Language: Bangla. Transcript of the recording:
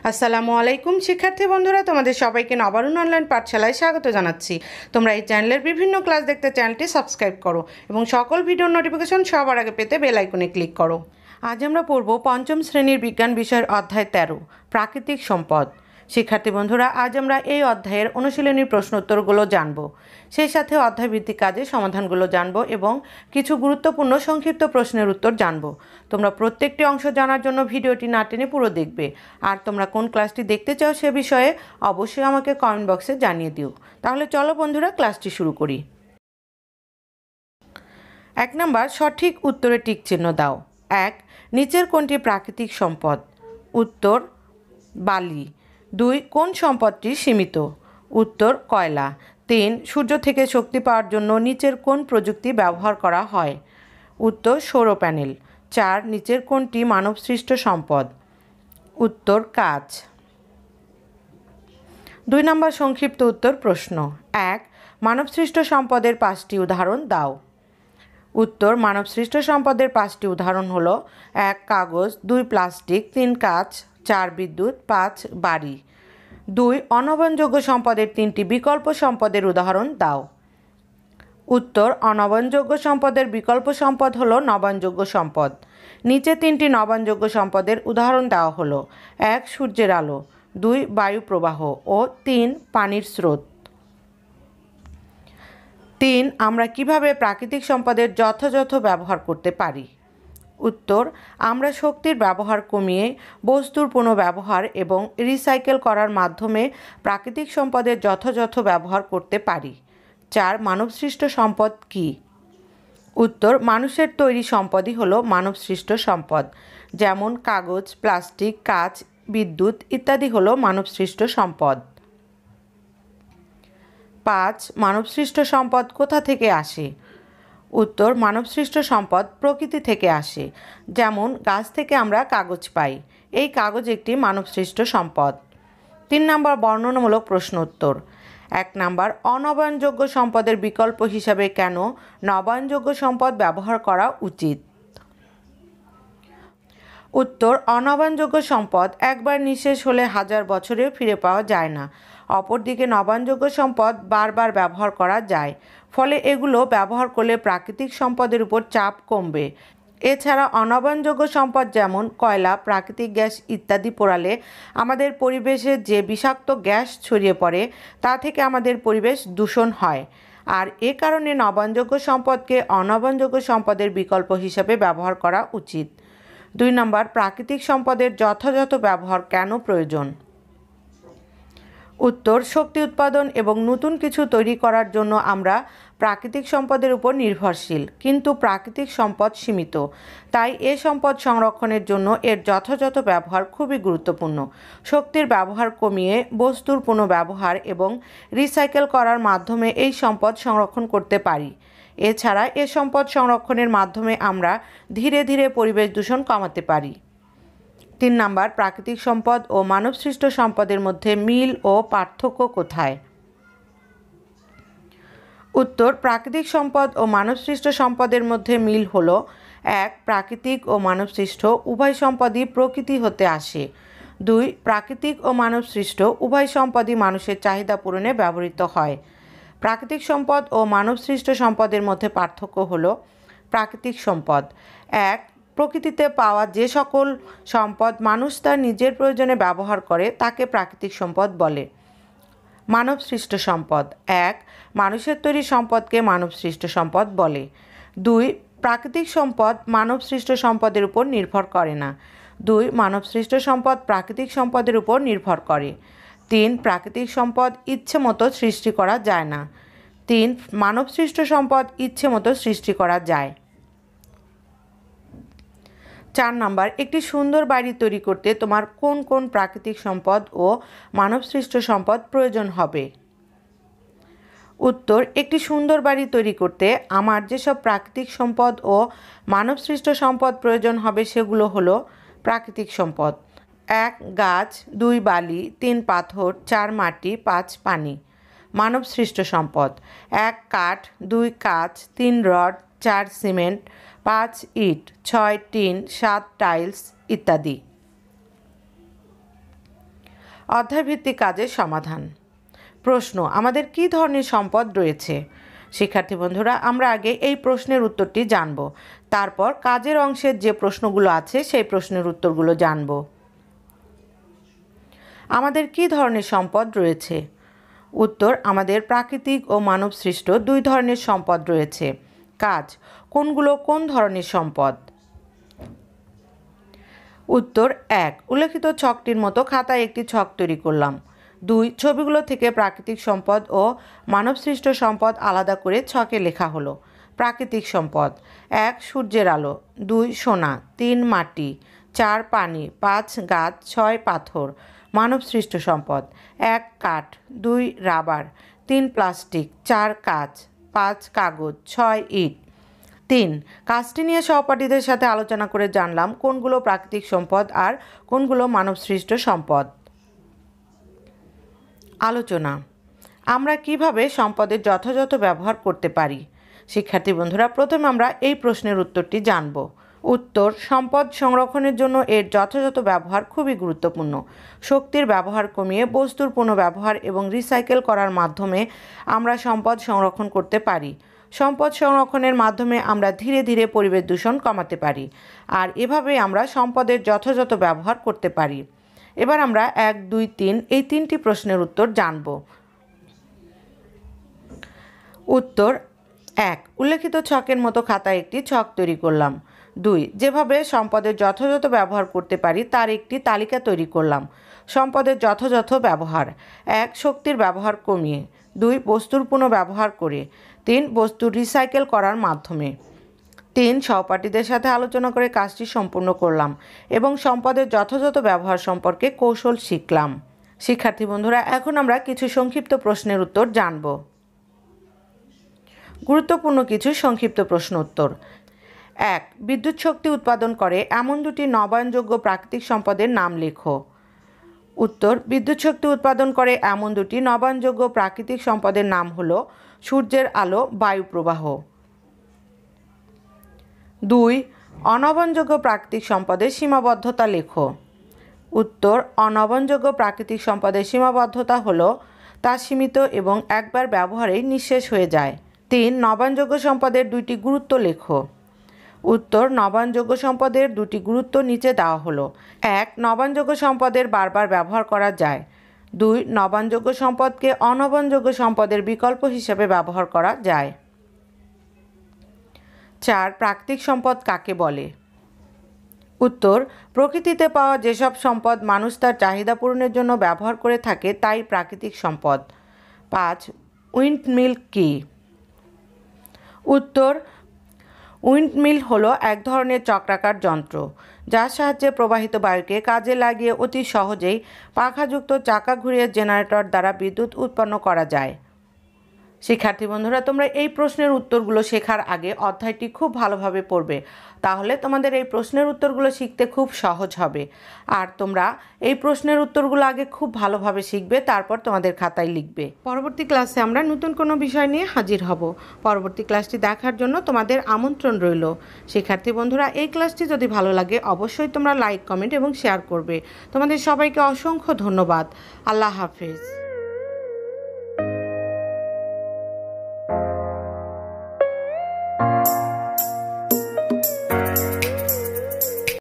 আসসালামু আলাইকুম শিক্ষার্থী বন্ধুরা, তোমাদের সবাইকে নবারুণ অনলাইন পাঠশালায় স্বাগত জানাচ্ছি। তোমরা এই চ্যানেলের বিভিন্ন ক্লাস দেখতে চ্যানেলটি সাবস্ক্রাইব করো এবং সকল ভিডিওর নোটিফিকেশন সবার আগে পেতে বেল আইকনে ক্লিক করো। আজ আমরা পড়ব পঞ্চম শ্রেণীর বিজ্ঞান বিষয়ের অধ্যায় 13 প্রাকৃতিক সম্পদ। শিক্ষার্থী বন্ধুরা, আজ আমরা এই অধ্যায়ের অনুশীলনী প্রশ্ন উত্তরগুলো জানব, সেই সাথে অধ্যায়ভিত্তিক কাজের সমাধানগুলো জানব এবং কিছু গুরুত্বপূর্ণ সংক্ষিপ্ত প্রশ্নের উত্তর জানব। তোমরা প্রত্যেকটি অংশ জানার জন্য ভিডিওটি না টেনে পুরো দেখবে। আর তোমরা কোন ক্লাসটি দেখতে চাও সে বিষয়ে অবশ্যই আমাকে কমেন্ট বক্সে জানিয়ে দিও। তাহলে চলো বন্ধুরা, ক্লাসটি শুরু করি। 1 নাম্বার, সঠিক উত্তরে টিক চিহ্ন দাও। 1, নিচের কোনটি প্রাকৃতিক সম্পদ? উত্তর বালি। 2, কোন সম্পদটি সীমিত? উত্তর কয়লা। 3, সূর্য থেকে শক্তি পাওয়ার জন্য নিচের কোন প্রযুক্তি ব্যবহার করা হয়? উত্তর সৌর প্যানেল। 4, নিচের কোনটি মানবসৃষ্ট সম্পদ? উত্তর কাঁচ। 2 নম্বর সংক্ষিপ্ত উত্তর প্রশ্ন। 1, মানবসৃষ্ট সম্পদের 5টি উদাহরণ দাও। উত্তর মানবসৃষ্ট সম্পদের 5টি উদাহরণ হলো 1, কাগজ, 2, প্লাস্টিক, 3, কাঁচ, 4, বিদ্যুৎ, 5, বাড়ি। 2, অনবনযোগ্য সম্পদের 3টি বিকল্প সম্পদের উদাহরণ দাও। উত্তর অনবনযোগ্য সম্পদের বিকল্প সম্পদ হলো নবায়নযোগ্য সম্পদ। নিচে 3টি নবায়নযোগ্য সম্পদের উদাহরণ দেওয়া হলো 1, সূর্যের আলো, 2, বায়ু প্রবাহ ও 3, পানির স্রোত। 3, আমরা কিভাবে প্রাকৃতিক সম্পদের যথাযথ ব্যবহার করতে পারি? উত্তর, আমরা শক্তির ব্যবহার কমিয়ে বস্তুর পুনর্ব্যবহার এবং রিসাইকেল করার মাধ্যমে প্রাকৃতিক সম্পদের যথাযথ ব্যবহার করতে পারি। 4, মানবসৃষ্ট সম্পদ কী? উত্তর, মানুষের তৈরি সম্পদই হলো মানবসৃষ্ট সম্পদ, যেমন কাগজ, প্লাস্টিক, কাঁচ, বিদ্যুৎ ইত্যাদি হলো মানবসৃষ্ট সম্পদ। 5, মানবসৃষ্ট সম্পদ কোথা থেকে আসে? উত্তর, মানবসৃষ্ট সম্পদ প্রকৃতি থেকে আসে, যেমন গাছ থেকে আমরা কাগজ পাই। এই কাগজ একটি মানবসৃষ্ট সম্পদ। 3 নম্বর বর্ণনামূলক প্রশ্ন উত্তর। 1 নাম্বার, অনবায়নযোগ্য সম্পদের বিকল্প হিসাবে কেন নবায়নযোগ্য সম্পদ ব্যবহার করা উচিত? উত্তর, অনবায়নযোগ্য সম্পদ একবার নিঃশেষ হলে 1000 বছরেও ফিরে পাওয়া যায় না। অপরদিকে নবায়নযোগ্য সম্পদ বারবার ব্যবহার করা যায়, ফলে এগুলো ব্যবহার করলে প্রাকৃতিক সম্পদের উপর চাপ কমবে। এছাড়া অনবায়নযোগ্য সম্পদ যেমন কয়লা, প্রাকৃতিক গ্যাস ইত্যাদি পোড়ালে আমাদের পরিবেশে যে বিষাক্ত গ্যাস ছড়িয়ে পড়ে তা থেকে আমাদের পরিবেশ দূষণ হয়। আর এ কারণে নবায়নযোগ্য সম্পদকে অনবায়নযোগ্য সম্পদের বিকল্প হিসাবে ব্যবহার করা উচিত। 2 নম্বর, প্রাকৃতিক সম্পদের যথাযথ ব্যবহার কেন প্রয়োজন? উত্তর, শক্তি উৎপাদন এবং নতুন কিছু তৈরি করার জন্য আমরা প্রাকৃতিক সম্পদের উপর নির্ভরশীল, কিন্তু প্রাকৃতিক সম্পদ সীমিত। তাই এ সম্পদ সংরক্ষণের জন্য এর যথাযথ ব্যবহার খুবই গুরুত্বপূর্ণ। শক্তির ব্যবহার কমিয়ে বস্তুর পুনর্ব্যবহার এবং রিসাইকেল করার মাধ্যমে এই সম্পদ সংরক্ষণ করতে পারি। এছাড়া এ সম্পদ সংরক্ষণের মাধ্যমে আমরা ধীরে ধীরে পরিবেশ দূষণ কমাতে পারি। 3 নাম্বার, প্রাকৃতিক সম্পদ ও মানবসৃষ্ট সম্পদের মধ্যে মিল ও পার্থক্য কোথায়? উত্তর, প্রাকৃতিক সম্পদ ও মানবসৃষ্ট সম্পদের মধ্যে মিল হলো 1, প্রাকৃতিক ও মানবসৃষ্ট উভয় সম্পদই প্রকৃতি হতে আসে। 2, প্রাকৃতিক ও মানবসৃষ্ট উভয় সম্পদই মানুষের চাহিদা পূরণে ব্যবহৃত হয়। প্রাকৃতিক সম্পদ ও মানবসৃষ্ট সম্পদের মধ্যে পার্থক্য হলো প্রাকৃতিক সম্পদ 1, প্রকৃতিতে পাওয়া যে সকল সম্পদ মানুষ তার নিজের প্রয়োজনে ব্যবহার করে তাকে প্রাকৃতিক সম্পদ বলে। মানবসৃষ্ট সম্পদ 1, মানুষের তৈরি সম্পদকে মানবসৃষ্ট সম্পদ বলে। 2, প্রাকৃতিক সম্পদ মানবসৃষ্ট সম্পদের উপর নির্ভর করে না। 2, মানবসৃষ্ট সম্পদ প্রাকৃতিক সম্পদের উপর নির্ভর করে। 3, প্রাকৃতিক সম্পদ ইচ্ছে মতো সৃষ্টি করা যায় না। 3, মানবসৃষ্ট সম্পদ ইচ্ছে মতো সৃষ্টি করা যায়। 4 নাম্বার, একটি সুন্দর বাড়ি তৈরি করতে তোমার কোন কোন প্রাকৃতিক সম্পদ ও মানবসৃষ্ট সম্পদ প্রয়োজন হবে? উত্তর, একটি সুন্দর বাড়ি তৈরি করতে আমার যেসব প্রাকৃতিক সম্পদ ও মানবসৃষ্ট সম্পদ প্রয়োজন হবে সেগুলো হলো প্রাকৃতিক সম্পদ 1, গাছ, 2, বালি, 3, পাথর, 4, মাটি, 5, পানি। মানবসৃষ্ট সম্পদ 1, কাঠ, 2, কাঁচ, 3, রড, 4, সিমেন্ট, 5, ইট, 6, টিন, 7, টাইলস ইত্যাদি। অধ্যায়ভিত্তিক কাজের সমাধান। প্রশ্ন, আমাদের কী ধরনের সম্পদ রয়েছে? শিক্ষার্থী বন্ধুরা, আমরা আগে এই প্রশ্নের উত্তরটি জানব, তারপর কাজের অংশের যে প্রশ্নগুলো আছে সেই প্রশ্নের উত্তরগুলো জানব। আমাদের কী ধরনের সম্পদ রয়েছে? উত্তর, আমাদের প্রাকৃতিক ও মানবসৃষ্ট দুই ধরনের সম্পদ রয়েছে। কাজ, কোনগুলো কোন ধরনের সম্পদ? উত্তর 1, উল্লেখিত ছকটির মতো খাতায় একটি ছক তৈরি করলাম। 2, ছবিগুলো থেকে প্রাকৃতিক সম্পদ ও মানবসৃষ্ট সম্পদ আলাদা করে ছকে লেখা হলো। প্রাকৃতিক সম্পদ: 1, সূর্যের আলো; 2, সোনা; 3, মাটি; 4, পানি; 5, গাছ; 6, পাথর। মানবসৃষ্ট সম্পদ: 1, কাঠ; 2, রাবার; 3, প্লাস্টিক; 4, কাঁচ; 5, কাগজ; 6, ইট। 3, কাজটি নিয়ে সহপাঠীদের সাথে আলোচনা করে জানলাম কোনগুলো প্রাকৃতিক সম্পদ আর কোনগুলো মানবসৃষ্ট সম্পদ। আলোচনা: আমরা কিভাবে সম্পদের যথাযথ ব্যবহার করতে পারি? শিক্ষার্থী বন্ধুরা, প্রথমে আমরা এই প্রশ্নের উত্তরটি জানব। উত্তর, সম্পদ সংরক্ষণের জন্য এর যথাযথ ব্যবহার খুবই গুরুত্বপূর্ণ। শক্তির ব্যবহার কমিয়ে বস্তুর পুনর্ব্যবহার এবং রিসাইকেল করার মাধ্যমে আমরা সম্পদ সংরক্ষণ করতে পারি। সম্পদ সংরক্ষণের মাধ্যমে আমরা ধীরে ধীরে পরিবেশ দূষণ কমাতে পারি, আর এভাবে আমরা সম্পদের যথাযথ ব্যবহার করতে পারি। এবার আমরা 1, 2, 3 এই 3টি প্রশ্নের উত্তর জানব। উত্তর: 1, উল্লেখিত ছকের মতো খাতায় একটি ছক তৈরি করলাম। 2, যেভাবে সম্পদের যথাযথ ব্যবহার করতে পারি তার একটি তালিকা তৈরি করলাম। সম্পদের যথাযথ ব্যবহার: 1, শক্তির ব্যবহার কমিয়ে; 2, বস্তুর পুনর্ব্যবহার করে; 3, বস্তুর রিসাইকেল করার মাধ্যমে; 3, সহপাঠীদের সাথে আলোচনা করে কাজটি সম্পূর্ণ করলাম এবং সম্পদের যথাযথ ব্যবহার সম্পর্কে কৌশল শিখলাম। শিক্ষার্থী বন্ধুরা, এখন আমরা কিছু সংক্ষিপ্ত প্রশ্নের উত্তর জানব। গুরুত্বপূর্ণ কিছু সংক্ষিপ্ত প্রশ্ন উত্তর। 1, বিদ্যুৎ শক্তি উৎপাদন করে এমন দুটি নবায়নযোগ্য প্রাকৃতিক সম্পদের নাম লেখো। উত্তর, বিদ্যুৎ শক্তি উৎপাদন করে এমন দুটি নবায়নযোগ্য প্রাকৃতিক সম্পদের নাম হলো সূর্যের আলো, বায়ু প্রবাহ। 2, অনবায়নযোগ্য প্রাকৃতিক সম্পদের সীমাবদ্ধতা লেখো। উত্তর, অনবায়নযোগ্য প্রাকৃতিক সম্পদের সীমাবদ্ধতা হলো তা সীমিত এবং একবার ব্যবহারেই নিঃশেষ হয়ে যায়। 3, নবায়নযোগ্য সম্পদের দুইটি গুরুত্ব লেখো। উত্তর, নবায়নযোগ্য সম্পদের দুটি গুরুত্ব নিচে দেওয়া হলো। 1, নবায়নযোগ্য সম্পদের বারবার ব্যবহার করা যায়। 2, নবায়নযোগ্য সম্পদকে অনবায়নযোগ্য সম্পদের বিকল্প হিসেবে ব্যবহার করা যায়। 4, প্রাকৃতিক সম্পদ কাকে বলে? উত্তর, প্রকৃতিতে পাওয়া যেসব সম্পদ মানুষ তার চাহিদা পূরণের জন্য ব্যবহার করে থাকে তাই প্রাকৃতিক সম্পদ। 5, উইন্ডমিল কি? উত্তর, উইন্ডমিল হলো এক ধরনের চক্রাকার যন্ত্র যার সাহায্যে প্রবাহিত বায়ুকে কাজে লাগিয়ে অতি সহজেই পাখাযুক্ত চাকা ঘুরিয়ে জেনারেটর দ্বারা বিদ্যুৎ উৎপন্ন করা যায়। শিক্ষার্থী বন্ধুরা, তোমরা এই প্রশ্নের উত্তরগুলো শেখার আগে অধ্যায়টি খুব ভালোভাবে পড়বে, তাহলে তোমাদের এই প্রশ্নের উত্তরগুলো শিখতে খুব সহজ হবে। আর তোমরা এই প্রশ্নের উত্তরগুলো আগে খুব ভালোভাবে শিখবে, তারপর তোমাদের খাতায় লিখবে। পরবর্তী ক্লাসে আমরা নতুন কোনো বিষয় নিয়ে হাজির হব। পরবর্তী ক্লাসটি দেখার জন্য তোমাদের আমন্ত্রণ রইল। শিক্ষার্থী বন্ধুরা, এই ক্লাসটি যদি ভালো লাগে অবশ্যই তোমরা লাইক, কমেন্ট এবং শেয়ার করবে। তোমাদের সবাইকে অসংখ্য ধন্যবাদ। আল্লাহ হাফেজ।